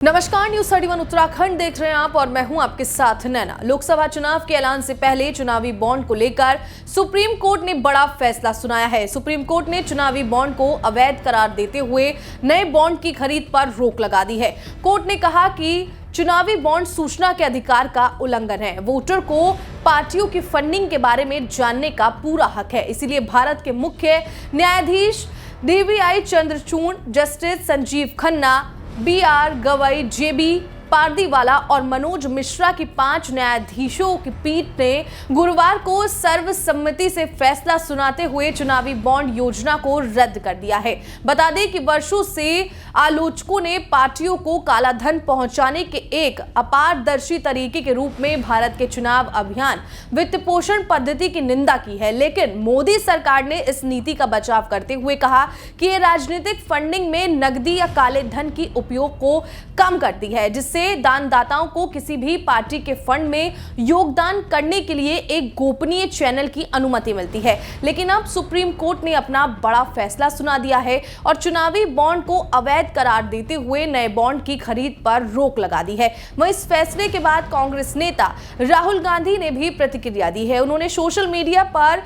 नमस्कार, न्यूज 31 उत्तराखंड देख रहे हैं आप और मैं हूं आपके साथ नैना। लोकसभा चुनाव के ऐलान से पहले चुनावी बॉन्ड को लेकर सुप्रीम कोर्ट ने बड़ा फैसला सुनाया है। सुप्रीम कोर्ट ने चुनावी बॉन्ड को अवैध करार देते हुए नए बॉन्ड की खरीद पर रोक लगा दी है। कोर्ट ने कहा कि चुनावी बॉन्ड सूचना के अधिकार का उल्लंघन है। वोटर को पार्टियों की फंडिंग के बारे में जानने का पूरा हक है। इसीलिए भारत के मुख्य न्यायाधीश DVI Chandrachud, justice Sanjeev Khanna, BR Gavai, JB Pardiwala और मनोज मिश्रा की 5 न्यायाधीशों की पीठ ने गुरुवार को सर्वसम्मति से फैसला सुनाते हुए चुनावी बॉन्ड योजना को रद्द कर दिया है। बता दें कि वर्षों से आलोचकों ने पार्टियों को काला धन पहुंचाने के एक अपारदर्शी तरीके के रूप में भारत के चुनाव अभियान वित्त पोषण पद्धति की निंदा की है, लेकिन मोदी सरकार ने इस नीति का बचाव करते हुए कहा कि ये राजनीतिक फंडिंग में नकदी या काले धन की उपयोग को कम करती है, जिससे दानदाताओं को किसी भी पार्टी के फंड में योगदान करने के लिए एक गोपनीय चैनल की अनुमति मिलती है। लेकिन अब सुप्रीम कोर्ट ने अपना बड़ा फैसला सुना दिया है और चुनावी बॉन्ड को अवैध करार देते हुए नए बॉन्ड की खरीद पर रोक लगा दी है। वहीं इस फैसले के बाद कांग्रेस नेता राहुल गांधी ने भी प्रतिक्रिया दी है। उन्होंने सोशल मीडिया पर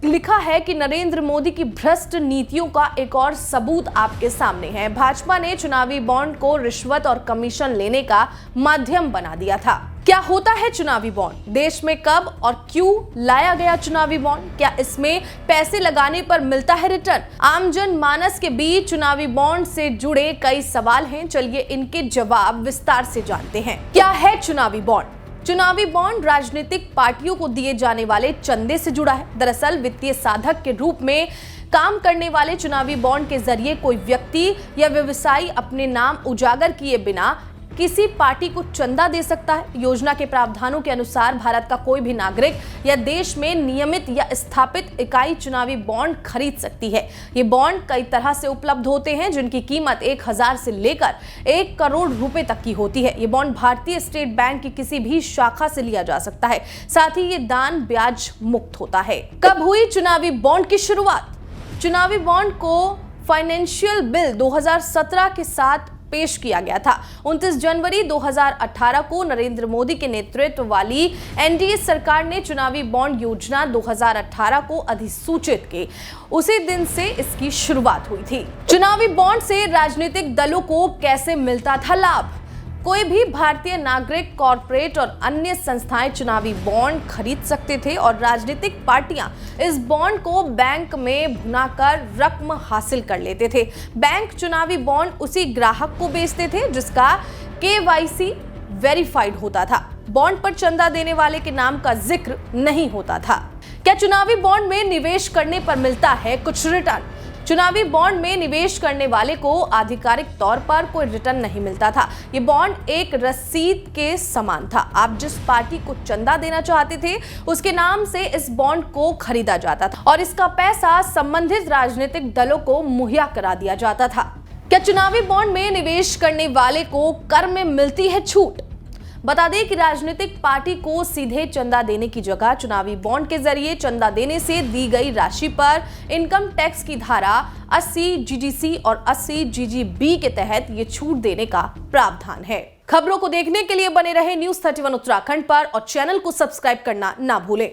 लिखा है कि नरेंद्र मोदी की भ्रष्ट नीतियों का एक और सबूत आपके सामने है। भाजपा ने चुनावी बॉन्ड को रिश्वत और कमीशन लेने का माध्यम बना दिया था। क्या होता है चुनावी बॉन्ड? देश में कब और क्यों लाया गया चुनावी बॉन्ड? क्या इसमें पैसे लगाने पर मिलता है रिटर्न? आम जन मानस के बीच चुनावी बॉन्ड से जुड़े कई सवाल हैं। चलिए इनके जवाब विस्तार से जानते हैं। क्या है चुनावी बॉन्ड? चुनावी बॉन्ड राजनीतिक पार्टियों को दिए जाने वाले चंदे से जुड़ा है। दरअसल वित्तीय साधक के रूप में काम करने वाले चुनावी बॉन्ड के जरिए कोई व्यक्ति या व्यवसायी अपने नाम उजागर किए बिना किसी पार्टी को चंदा दे सकता है। योजना के प्रावधानों के अनुसार भारत का कोई भी नागरिक या देश में नियमित या स्थापित इकाई चुनावी बॉन्ड खरीद सकती है। ये बॉन्ड कई तरह से उपलब्ध होते हैं, जिनकी कीमत 1000 से लेकर 1 करोड़ रुपए तक की होती है। ये बॉन्ड भारतीय स्टेट बैंक की किसी भी शाखा से लिया जा सकता है। साथ ही ये दान ब्याज मुक्त होता है। कब हुई चुनावी बॉन्ड की शुरुआत? चुनावी बॉन्ड को फाइनेंशियल बिल 2017 के साथ पेश किया गया था। 29 जनवरी 2018 को नरेंद्र मोदी के नेतृत्व वाली NDA सरकार ने चुनावी बॉन्ड योजना 2018 को अधिसूचित की। उसी दिन से इसकी शुरुआत हुई थी। चुनावी बॉन्ड से राजनीतिक दलों को कैसे मिलता था लाभ? कोई भी भारतीय नागरिक, कॉर्पोरेट और अन्य संस्थाएं चुनावी बॉन्ड खरीद सकते थे और राजनीतिक पार्टियां इस बॉन्ड को बैंक में भुनाकर रकम हासिल कर लेते थे। बैंक चुनावी बॉन्ड उसी ग्राहक को बेचते थे जिसका KYC वेरीफाइड होता था। बॉन्ड पर चंदा देने वाले के नाम का जिक्र नहीं होता था। क्या चुनावी बॉन्ड में निवेश करने पर मिलता है कुछ रिटर्न? चुनावी बॉन्ड में निवेश करने वाले को आधिकारिक तौर पर कोई रिटर्न नहीं मिलता था। ये बॉन्ड एक रसीद के समान था। आप जिस पार्टी को चंदा देना चाहते थे उसके नाम से इस बॉन्ड को खरीदा जाता था और इसका पैसा संबंधित राजनीतिक दलों को मुहैया करा दिया जाता था। क्या चुनावी बॉन्ड में निवेश करने वाले को कर में मिलती है छूट? बता दें कि राजनीतिक पार्टी को सीधे चंदा देने की जगह चुनावी बॉन्ड के जरिए चंदा देने से दी गई राशि पर इनकम टैक्स की धारा 80 GGC और 80 GGB के तहत ये छूट देने का प्रावधान है। खबरों को देखने के लिए बने रहे न्यूज 31 उत्तराखंड पर और चैनल को सब्सक्राइब करना ना भूलें।